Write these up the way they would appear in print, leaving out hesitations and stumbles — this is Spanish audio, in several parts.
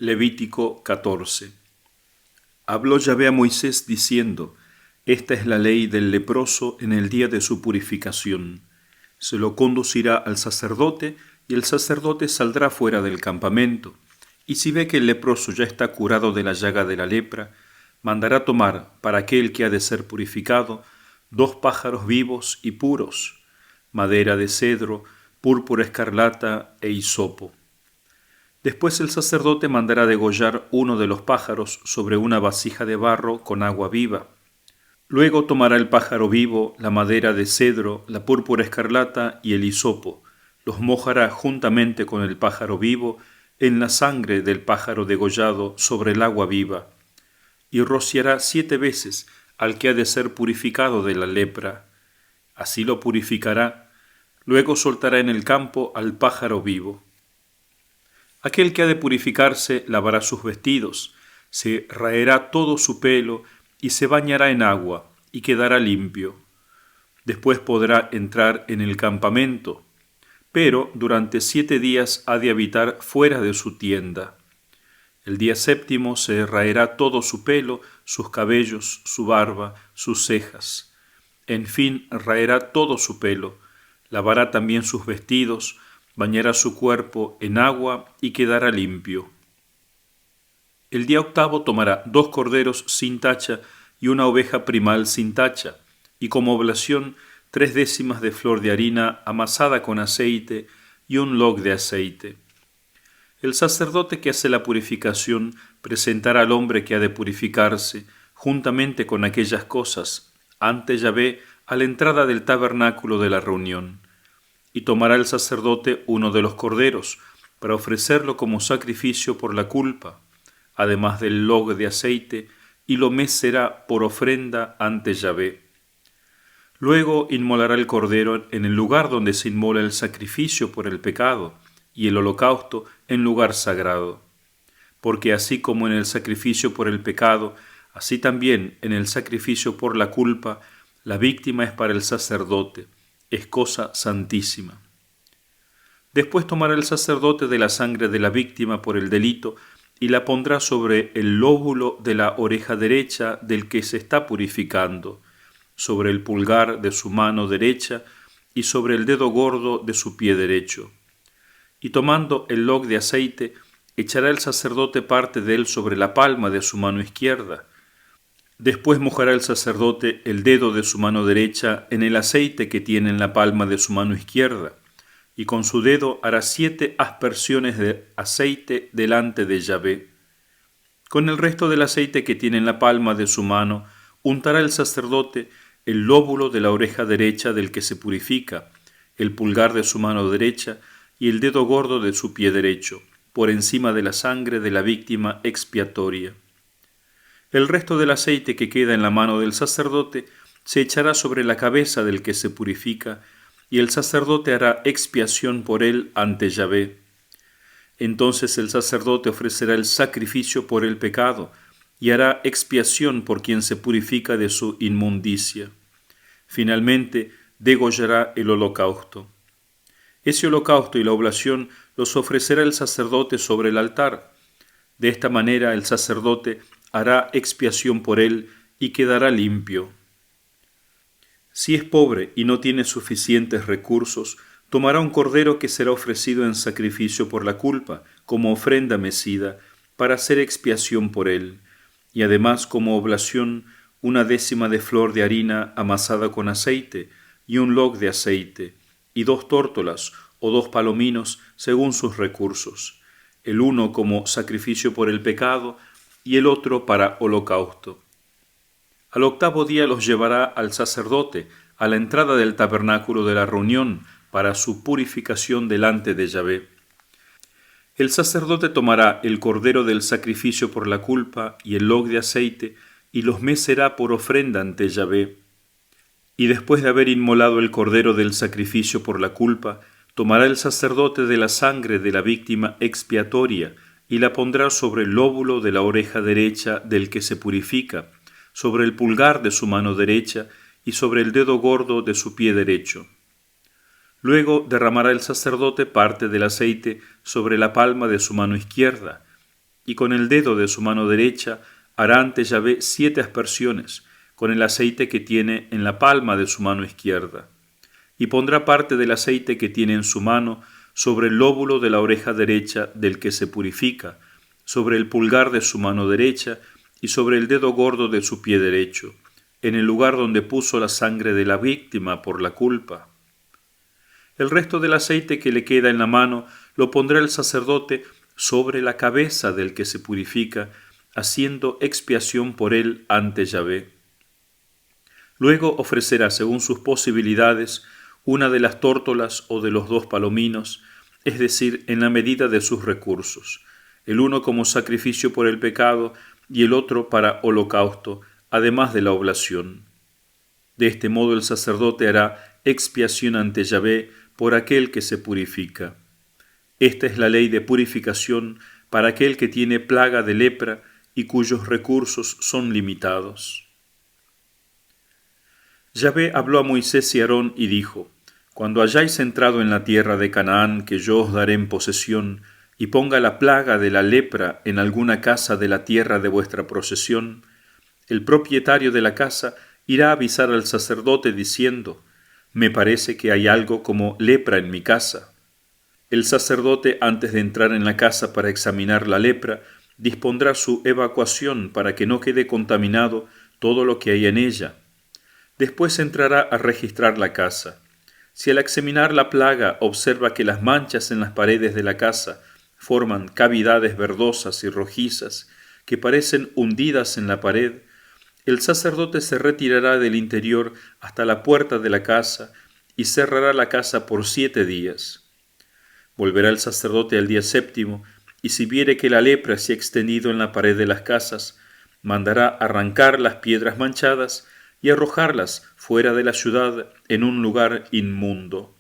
Levítico 14. Habló Yahvé a Moisés diciendo: Esta es la ley del leproso en el día de su purificación. Se lo conducirá al sacerdote, y el sacerdote saldrá fuera del campamento, y si ve que el leproso ya está curado de la llaga de la lepra, mandará tomar, para aquel que ha de ser purificado, 2 pájaros vivos y puros, madera de cedro, púrpura escarlata e hisopo. Después el sacerdote mandará degollar uno de los pájaros sobre una vasija de barro con agua viva. Luego tomará el pájaro vivo, la madera de cedro, la púrpura escarlata y el hisopo. Los mojará juntamente con el pájaro vivo en la sangre del pájaro degollado sobre el agua viva, y rociará 7 veces al que ha de ser purificado de la lepra. Así lo purificará. Luego soltará en el campo al pájaro vivo. Aquel que ha de purificarse lavará sus vestidos, se raerá todo su pelo y se bañará en agua, y quedará limpio. Después podrá entrar en el campamento, pero durante 7 días ha de habitar fuera de su tienda. El día 7º se raerá todo su pelo, sus cabellos, su barba, sus cejas. En fin, raerá todo su pelo, lavará también sus vestidos, bañará su cuerpo en agua y quedará limpio. El día 8º tomará 2 corderos sin tacha y una oveja primal sin tacha, y como oblación 3 décimas de flor de harina amasada con aceite y un log de aceite. El sacerdote que hace la purificación presentará al hombre que ha de purificarse, juntamente con aquellas cosas, ante Yahvé a la entrada del tabernáculo de la reunión. Y tomará el sacerdote uno de los corderos, para ofrecerlo como sacrificio por la culpa, además del log de aceite, y lo mecerá por ofrenda ante Yahvé. Luego inmolará el cordero en el lugar donde se inmola el sacrificio por el pecado, y el holocausto en lugar sagrado. Porque así como en el sacrificio por el pecado, así también en el sacrificio por la culpa, la víctima es para el sacerdote, es cosa santísima. Después tomará el sacerdote de la sangre de la víctima por el delito y la pondrá sobre el lóbulo de la oreja derecha del que se está purificando, sobre el pulgar de su mano derecha y sobre el dedo gordo de su pie derecho. Y tomando el log de aceite, echará el sacerdote parte de él sobre la palma de su mano izquierda. Después mojará el sacerdote el dedo de su mano derecha en el aceite que tiene en la palma de su mano izquierda, y con su dedo hará 7 aspersiones de aceite delante de Yahvé. Con el resto del aceite que tiene en la palma de su mano, untará el sacerdote el lóbulo de la oreja derecha del que se purifica, el pulgar de su mano derecha y el dedo gordo de su pie derecho, por encima de la sangre de la víctima expiatoria. El resto del aceite que queda en la mano del sacerdote se echará sobre la cabeza del que se purifica, y el sacerdote hará expiación por él ante Yahvé. Entonces el sacerdote ofrecerá el sacrificio por el pecado, y hará expiación por quien se purifica de su inmundicia. Finalmente degollará el holocausto. Ese holocausto y la oblación los ofrecerá el sacerdote sobre el altar. De esta manera el sacerdote hará expiación por él y quedará limpio. Si es pobre y no tiene suficientes recursos, tomará un cordero que será ofrecido en sacrificio por la culpa, como ofrenda mecida, para hacer expiación por él, y además como oblación 1 décima de flor de harina amasada con aceite, y un log de aceite, y 2 tórtolas o 2 palominos según sus recursos, el uno como sacrificio por el pecado y el otro para holocausto. Al 8º día los llevará al sacerdote a la entrada del tabernáculo de la reunión para su purificación delante de Yahvé. El sacerdote tomará el cordero del sacrificio por la culpa y el log de aceite y los mecerá por ofrenda ante Yahvé. Y después de haber inmolado el cordero del sacrificio por la culpa, tomará el sacerdote de la sangre de la víctima expiatoria y la pondrá sobre el lóbulo de la oreja derecha del que se purifica, sobre el pulgar de su mano derecha y sobre el dedo gordo de su pie derecho. Luego derramará el sacerdote parte del aceite sobre la palma de su mano izquierda, y con el dedo de su mano derecha hará ante Yahvé 7 aspersiones, con el aceite que tiene en la palma de su mano izquierda. Y pondrá parte del aceite que tiene en su mano sobre el lóbulo de la oreja derecha del que se purifica, sobre el pulgar de su mano derecha y sobre el dedo gordo de su pie derecho, en el lugar donde puso la sangre de la víctima por la culpa. El resto del aceite que le queda en la mano lo pondrá el sacerdote sobre la cabeza del que se purifica, haciendo expiación por él ante Yahvé. Luego ofrecerá, según sus posibilidades, una de las tórtolas o de los 2 palominos, es decir, en la medida de sus recursos, el uno como sacrificio por el pecado y el otro para holocausto, además de la oblación. De este modo el sacerdote hará expiación ante Yahvé por aquel que se purifica. Esta es la ley de purificación para aquel que tiene plaga de lepra y cuyos recursos son limitados. Yahvé habló a Moisés y Aarón y dijo: Cuando hayáis entrado en la tierra de Canaán, que yo os daré en posesión, y ponga la plaga de la lepra en alguna casa de la tierra de vuestra posesión, el propietario de la casa irá a avisar al sacerdote diciendo: Me parece que hay algo como lepra en mi casa. El sacerdote, antes de entrar en la casa para examinar la lepra, dispondrá su evacuación para que no quede contaminado todo lo que hay en ella. Después entrará a registrar la casa. Si al examinar la plaga observa que las manchas en las paredes de la casa forman cavidades verdosas y rojizas que parecen hundidas en la pared, el sacerdote se retirará del interior hasta la puerta de la casa y cerrará la casa por 7 días. Volverá el sacerdote al día 7º, y si viere que la lepra se ha extendido en la pared de las casas, mandará arrancar las piedras manchadas y arrojarlas fuera de la ciudad en un lugar inmundo.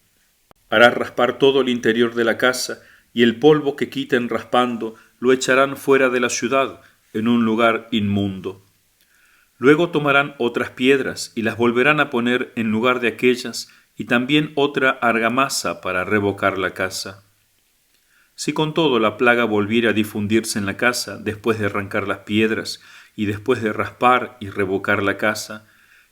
Hará raspar todo el interior de la casa, y el polvo que quiten raspando lo echarán fuera de la ciudad en un lugar inmundo. Luego tomarán otras piedras y las volverán a poner en lugar de aquellas, y también otra argamasa para revocar la casa. Si con todo la plaga volviera a difundirse en la casa después de arrancar las piedras y después de raspar y revocar la casa,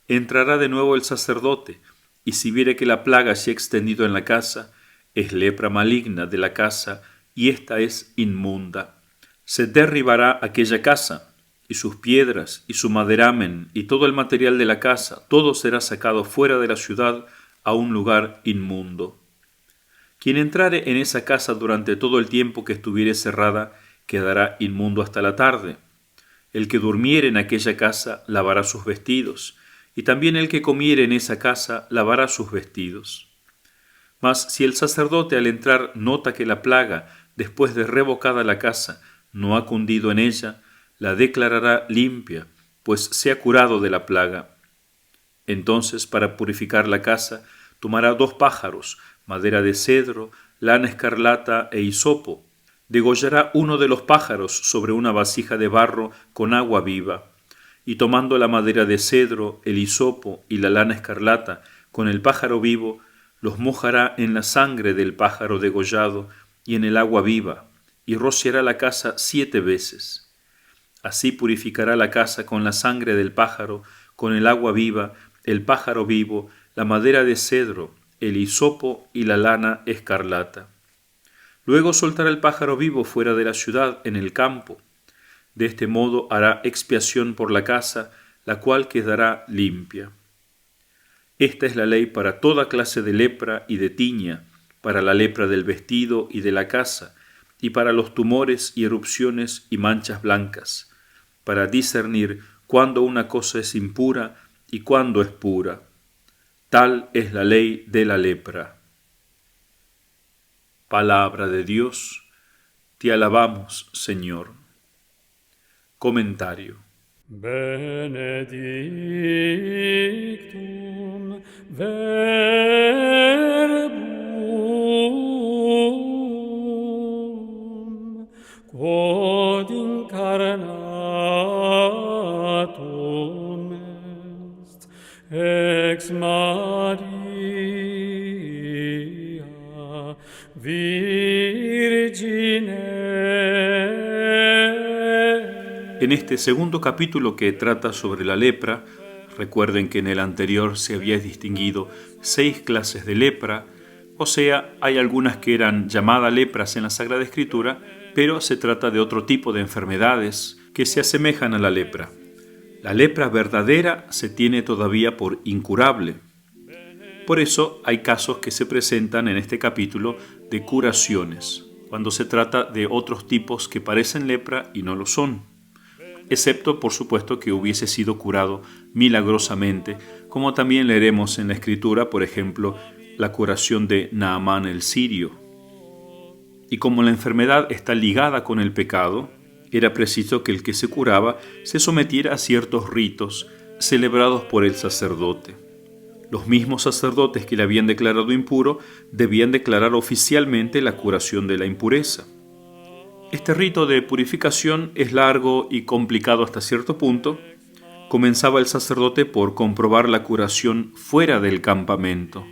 entrará de nuevo el sacerdote, y si viere que la plaga se ha extendido en la casa, es lepra maligna de la casa, y ésta es inmunda. Se derribará aquella casa, y sus piedras, y su maderamen, y todo el material de la casa, todo será sacado fuera de la ciudad a un lugar inmundo. Quien entrare en esa casa durante todo el tiempo que estuviere cerrada, quedará inmundo hasta la tarde. El que durmiere en aquella casa lavará sus vestidos, y también el que comiere en esa casa lavará sus vestidos. Mas si el sacerdote al entrar nota que la plaga, después de revocada la casa, no ha cundido en ella, la declarará limpia, pues se ha curado de la plaga. Entonces, para purificar la casa, tomará 2 pájaros, madera de cedro, lana escarlata e hisopo. Degollará uno de los pájaros sobre una vasija de barro con agua viva, y tomando la madera de cedro, el hisopo y la lana escarlata con el pájaro vivo, los mojará en la sangre del pájaro degollado y en el agua viva, y rociará la casa 7 veces. Así purificará la casa con la sangre del pájaro, con el agua viva, el pájaro vivo, la madera de cedro, el hisopo y la lana escarlata. Luego soltará el pájaro vivo fuera de la ciudad, en el campo. De este modo hará expiación por la casa, la cual quedará limpia. Esta es la ley para toda clase de lepra y de tiña, para la lepra del vestido y de la casa, y para los tumores y erupciones y manchas blancas, para discernir cuándo una cosa es impura y cuándo es pura. Tal es la ley de la lepra. Palabra de Dios, te alabamos, Señor. Comentario. Benedictum verbum quod incarnatum est ex Maria Virgine En este segundo capítulo que trata sobre la lepra, recuerden que en el anterior se había distinguido 6 clases de lepra, o sea, hay algunas que eran llamadas lepras en la Sagrada Escritura, pero se trata de otro tipo de enfermedades que se asemejan a la lepra. La lepra verdadera se tiene todavía por incurable. Por eso hay casos que se presentan en este capítulo de curaciones, cuando se trata de otros tipos que parecen lepra y no lo son, excepto por supuesto que hubiese sido curado milagrosamente, como también leeremos en la Escritura, por ejemplo, la curación de Naamán el sirio. Y como la enfermedad está ligada con el pecado, era preciso que el que se curaba se sometiera a ciertos ritos celebrados por el sacerdote. Los mismos sacerdotes que le habían declarado impuro debían declarar oficialmente la curación de la impureza. Este rito de purificación es largo y complicado hasta cierto punto. Comenzaba el sacerdote por comprobar la curación fuera del campamento.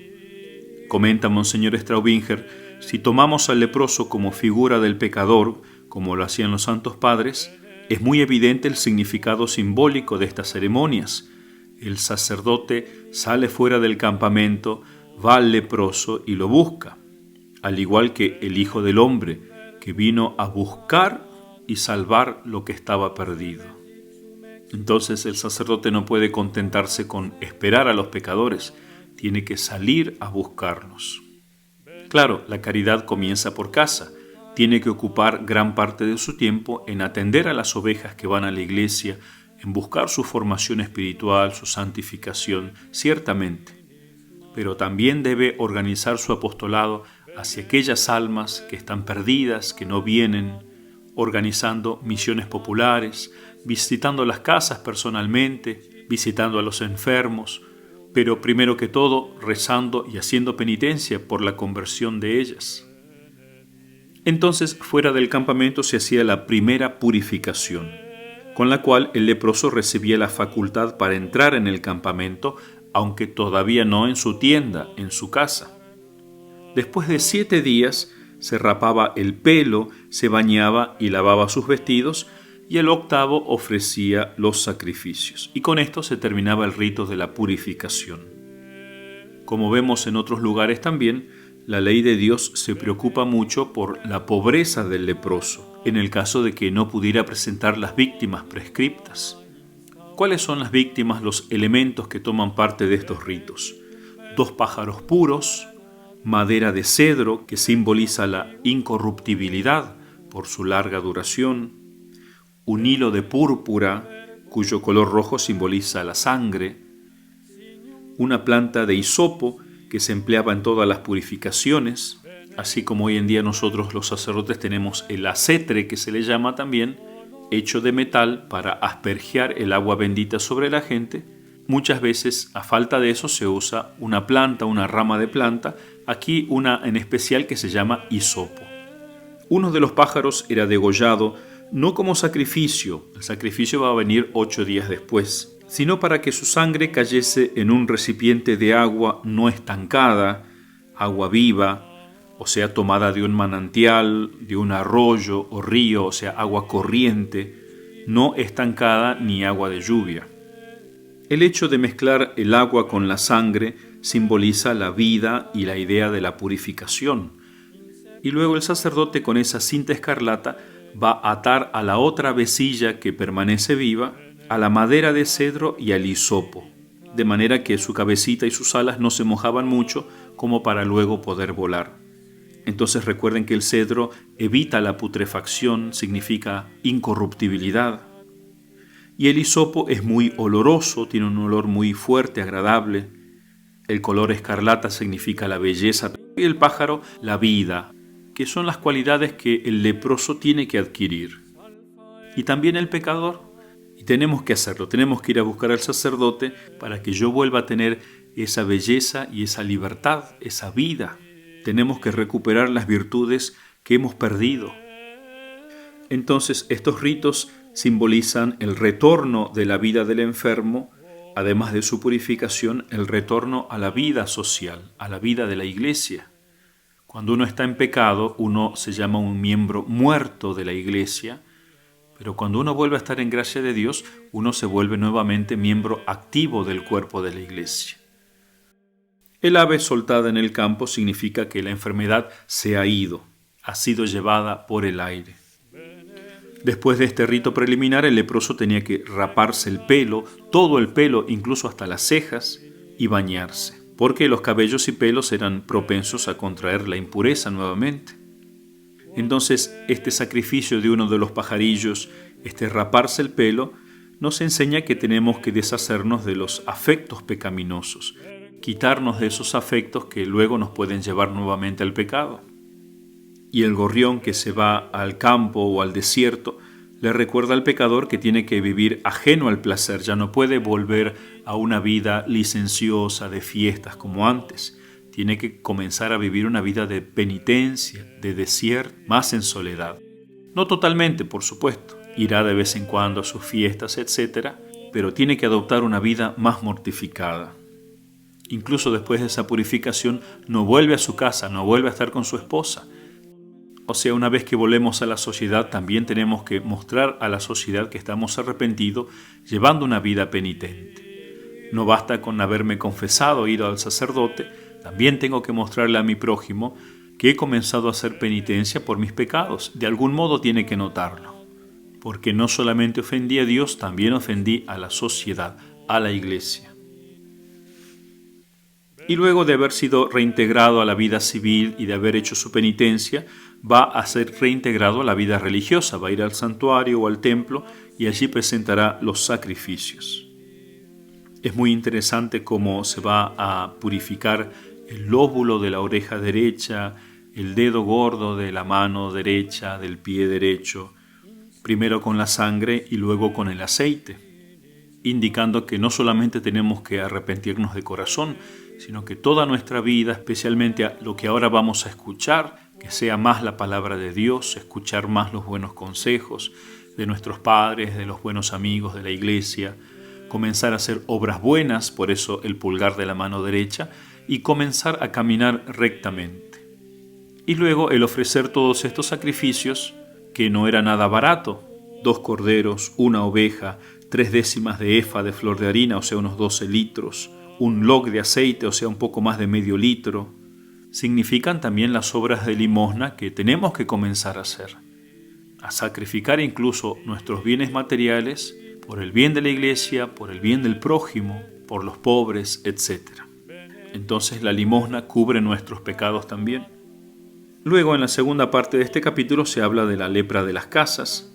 Comenta Monseñor Straubinger, si tomamos al leproso como figura del pecador, como lo hacían los santos padres, es muy evidente el significado simbólico de estas ceremonias. El sacerdote sale fuera del campamento, va al leproso y lo busca, al igual que el Hijo del Hombre, que vino a buscar y salvar lo que estaba perdido. Entonces el sacerdote no puede contentarse con esperar a los pecadores, tiene que salir a buscarlos. Claro, la caridad comienza por casa. Tiene que ocupar gran parte de su tiempo en atender a las ovejas que van a la iglesia, en buscar su formación espiritual, su santificación, ciertamente. Pero también debe organizar su apostolado hacia aquellas almas que están perdidas, que no vienen, organizando misiones populares, visitando las casas personalmente, visitando a los enfermos, pero primero que todo rezando y haciendo penitencia por la conversión de ellas. Entonces, fuera del campamento se hacía la primera purificación, con la cual el leproso recibía la facultad para entrar en el campamento, aunque todavía no en su tienda, en su casa. Después de 7 días se rapaba el pelo, se bañaba y lavaba sus vestidos, y el 8º ofrecía los sacrificios. Y con esto se terminaba el rito de la purificación. Como vemos en otros lugares también, la ley de Dios se preocupa mucho por la pobreza del leproso, en el caso de que no pudiera presentar las víctimas prescriptas. ¿Cuáles son las víctimas, los elementos que toman parte de estos ritos? 2 pájaros puros, madera de cedro, que simboliza la incorruptibilidad por su larga duración, un hilo de púrpura, cuyo color rojo simboliza la sangre, una planta de hisopo, que se empleaba en todas las purificaciones, así como hoy en día nosotros los sacerdotes tenemos el acetre, que se le llama también, hecho de metal para aspergiar el agua bendita sobre la gente. Muchas veces, a falta de eso, se usa una planta, una rama de planta, aquí una en especial que se llama hisopo. Uno de los pájaros era degollado, no como sacrificio, el sacrificio va a venir 8 días después, sino para que su sangre cayese en un recipiente de agua no estancada, agua viva, o sea, tomada de un manantial, de un arroyo o río, o sea, agua corriente, no estancada ni agua de lluvia. El hecho de mezclar el agua con la sangre simboliza la vida y la idea de la purificación. Y luego el sacerdote con esa cinta escarlata va a atar a la otra vecilla que permanece viva, a la madera de cedro y al hisopo, de manera que su cabecita y sus alas no se mojaban mucho como para luego poder volar. Entonces recuerden que el cedro evita la putrefacción, significa incorruptibilidad. Y el hisopo es muy oloroso, tiene un olor muy fuerte, agradable. El color escarlata significa la belleza y el pájaro la vida, que son las cualidades que el leproso tiene que adquirir. Y también el pecador. Y tenemos que hacerlo, tenemos que ir a buscar al sacerdote para que yo vuelva a tener esa belleza y esa libertad, esa vida. Tenemos que recuperar las virtudes que hemos perdido. Entonces, estos ritos simbolizan el retorno de la vida del enfermo, además de su purificación, el retorno a la vida social, a la vida de la iglesia. Cuando uno está en pecado, uno se llama un miembro muerto de la iglesia, Pero cuando uno vuelve a estar en gracia de Dios, uno se vuelve nuevamente miembro activo del cuerpo de la iglesia. El ave soltada en el campo significa que la enfermedad se ha ido, ha sido llevada por el aire. Después de este rito preliminar, el leproso tenía que raparse el pelo, todo el pelo, incluso hasta las cejas, y bañarse, porque los cabellos y pelos eran propensos a contraer la impureza nuevamente. Entonces, este sacrificio de uno de los pajarillos, este raparse el pelo, nos enseña que tenemos que deshacernos de los afectos pecaminosos, quitarnos de esos afectos que luego nos pueden llevar nuevamente al pecado. Y el gorrión que se va al campo o al desierto le recuerda al pecador que tiene que vivir ajeno al placer, ya no puede volver a una vida licenciosa de fiestas como antes. Tiene que comenzar a vivir una vida de penitencia, de desierto, más en soledad. No totalmente, por supuesto, irá de vez en cuando a sus fiestas, etc., pero tiene que adoptar una vida más mortificada. Incluso después de esa purificación, no vuelve a su casa, no vuelve a estar con su esposa. O sea, una vez que volvemos a la sociedad, también tenemos que mostrar a la sociedad que estamos arrepentidos, llevando una vida penitente. No basta con haberme confesado, ido al sacerdote, también tengo que mostrarle a mi prójimo que he comenzado a hacer penitencia por mis pecados. De algún modo tiene que notarlo, porque no solamente ofendí a Dios, también ofendí a la sociedad, a la iglesia. Y luego de haber sido reintegrado a la vida civil y de haber hecho su penitencia, va a ser reintegrado a la vida religiosa, va a ir al santuario o al templo y allí presentará los sacrificios. Es muy interesante cómo se va a purificar el lóbulo de la oreja derecha, el dedo gordo de la mano derecha, del pie derecho, primero con la sangre y luego con el aceite, indicando que no solamente tenemos que arrepentirnos de corazón, sino que toda nuestra vida, especialmente lo que ahora vamos a escuchar, que sea más la palabra de Dios, escuchar más los buenos consejos de nuestros padres, de los buenos amigos de la iglesia, comenzar a hacer obras buenas, por eso el pulgar de la mano derecha, y comenzar a caminar rectamente. Y luego el ofrecer todos estos sacrificios, que no era nada barato, 2 corderos, 1 oveja, 3 décimas de efa de flor de harina, o sea unos 12 litros, un log de aceite, o sea un poco más de medio litro, significan también las obras de limosna que tenemos que comenzar a hacer, a sacrificar incluso nuestros bienes materiales por el bien de la iglesia, por el bien del prójimo, por los pobres, etc. Entonces la limosna cubre nuestros pecados también. Luego en la segunda parte de este capítulo se habla de la lepra de las casas.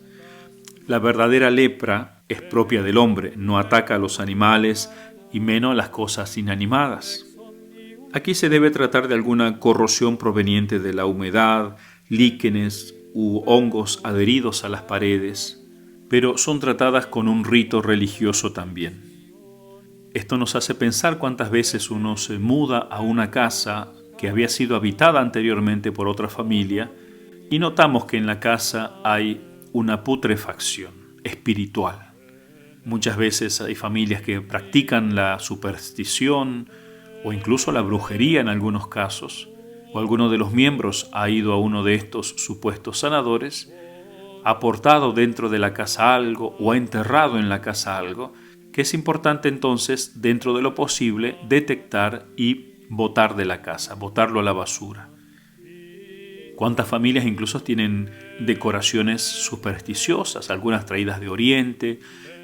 La verdadera lepra es propia del hombre, no ataca a los animales y menos a las cosas inanimadas. Aquí se debe tratar de alguna corrosión proveniente de la humedad, líquenes u hongos adheridos a las paredes, pero son tratadas con un rito religioso también. Esto nos hace pensar cuántas veces uno se muda a una casa que había sido habitada anteriormente por otra familia y notamos que en la casa hay una putrefacción espiritual. Muchas veces hay familias que practican la superstición o incluso la brujería en algunos casos, o alguno de los miembros ha ido a uno de estos supuestos sanadores, ha aportado dentro de la casa algo o ha enterrado en la casa algo, que es importante entonces, dentro de lo posible, detectar y botar de la casa, botarlo a la basura. ¿Cuántas familias incluso tienen decoraciones supersticiosas, algunas traídas de Oriente,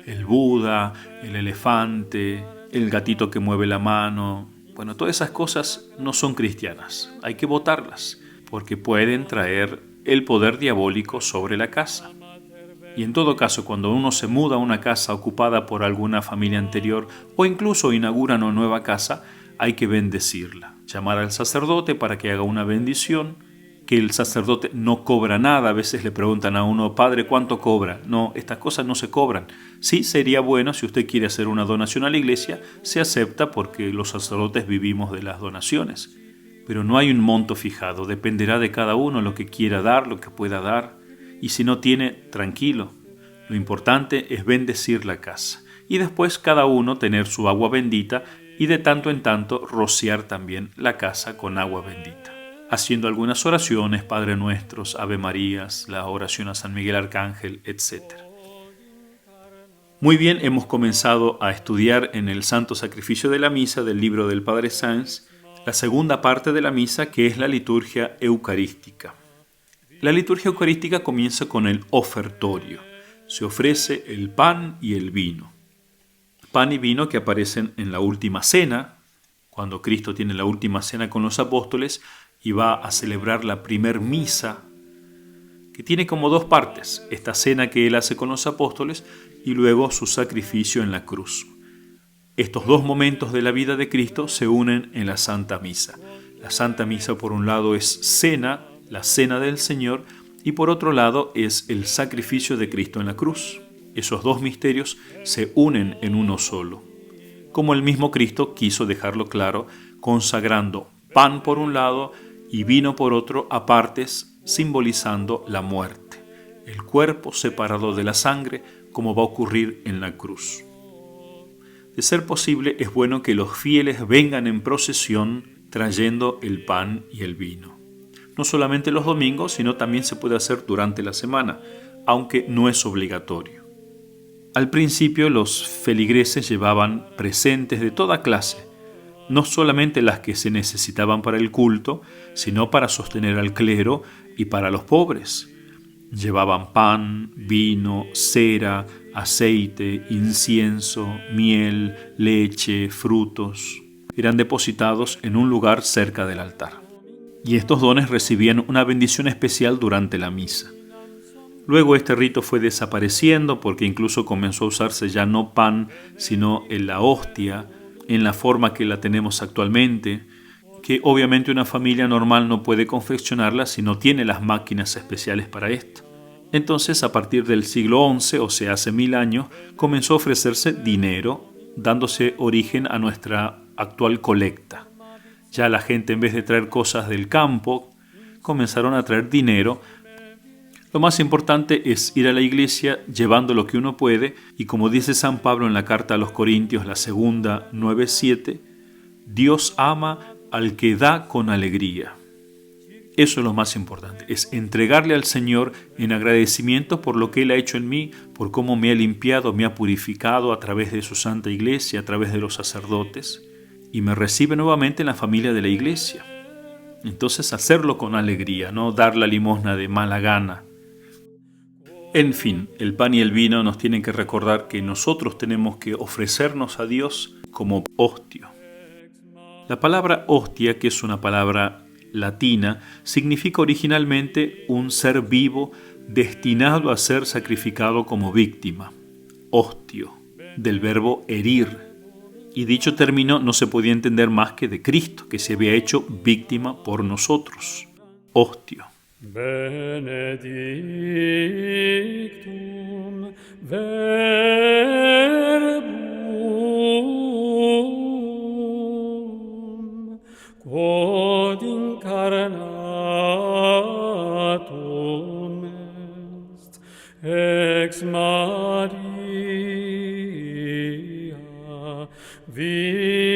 el Buda, el elefante, el gatito que mueve la mano? Bueno, todas esas cosas no son cristianas, hay que botarlas, porque pueden traer el poder diabólico sobre la casa. Y en todo caso, cuando uno se muda a una casa ocupada por alguna familia anterior o incluso inaugura una nueva casa, hay que bendecirla, llamar al sacerdote para que haga una bendición, que el sacerdote no cobra nada. A veces le preguntan a uno, padre, ¿cuánto cobra? No, estas cosas no se cobran. Sí, sería bueno, si usted quiere hacer una donación a la iglesia, se acepta porque los sacerdotes vivimos de las donaciones. Pero no hay un monto fijado, dependerá de cada uno lo que quiera dar, lo que pueda dar. Y si no tiene, tranquilo. Lo importante es bendecir la casa. Y después cada uno tener su agua bendita y de tanto en tanto rociar también la casa con agua bendita, haciendo algunas oraciones, Padre Nuestros, Ave Marías, la oración a San Miguel Arcángel, etc. Muy bien, hemos comenzado a estudiar en el Santo Sacrificio de la Misa del libro del Padre Sáenz la segunda parte de la misa, que es la liturgia eucarística. La liturgia eucarística comienza con el ofertorio. Se ofrece el pan y el vino. Pan y vino que aparecen en la última cena, cuando Cristo tiene la última cena con los apóstoles y va a celebrar la primer misa, que tiene como dos partes, esta cena que él hace con los apóstoles y luego su sacrificio en la cruz. Estos dos momentos de la vida de Cristo se unen en la Santa Misa. La Santa Misa, por un lado, es cena, la cena del Señor, y por otro lado es el sacrificio de Cristo en la cruz. Esos dos misterios se unen en uno solo, como el mismo Cristo quiso dejarlo claro, consagrando pan por un lado y vino por otro a partes, simbolizando la muerte, el cuerpo separado de la sangre, como va a ocurrir en la cruz. De ser posible, es bueno que los fieles vengan en procesión trayendo el pan y el vino. No solamente los domingos, sino también se puede hacer durante la semana, aunque no es obligatorio. Al principio, los feligreses llevaban presentes de toda clase, no solamente las que se necesitaban para el culto, sino para sostener al clero y para los pobres. Llevaban pan, vino, cera, aceite, incienso, miel, leche, frutos. Eran depositados en un lugar cerca del altar. Y estos dones recibían una bendición especial durante la misa. Luego este rito fue desapareciendo porque incluso comenzó a usarse ya no pan, sino en la hostia, en la forma que la tenemos actualmente, que obviamente una familia normal no puede confeccionarla si no tiene las máquinas especiales para esto. Entonces, a partir del siglo XI, o sea, hace 1000 años, comenzó a ofrecerse dinero, dándose origen a nuestra actual colecta. Ya la gente, en vez de traer cosas del campo, comenzaron a traer dinero. Lo más importante es ir a la iglesia llevando lo que uno puede, y como dice San Pablo en la carta a los Corintios, la segunda 9:7, Dios ama al que da con alegría. Eso es lo más importante, es entregarle al Señor en agradecimiento por lo que Él ha hecho en mí, por cómo me ha limpiado, me ha purificado a través de su Santa Iglesia, a través de los sacerdotes, y me recibe nuevamente en la familia de la Iglesia. Entonces hacerlo con alegría, no dar la limosna de mala gana. En fin, el pan y el vino nos tienen que recordar que nosotros tenemos que ofrecernos a Dios como hostio. La palabra hostia, que es una palabra latina, significa originalmente un ser vivo destinado a ser sacrificado como víctima, hostio, del verbo herir. Y dicho término no se podía entender más que de Cristo, que se había hecho víctima por nosotros, hostio. Benedictum verbum quod incarnatum est ex Maria Virgine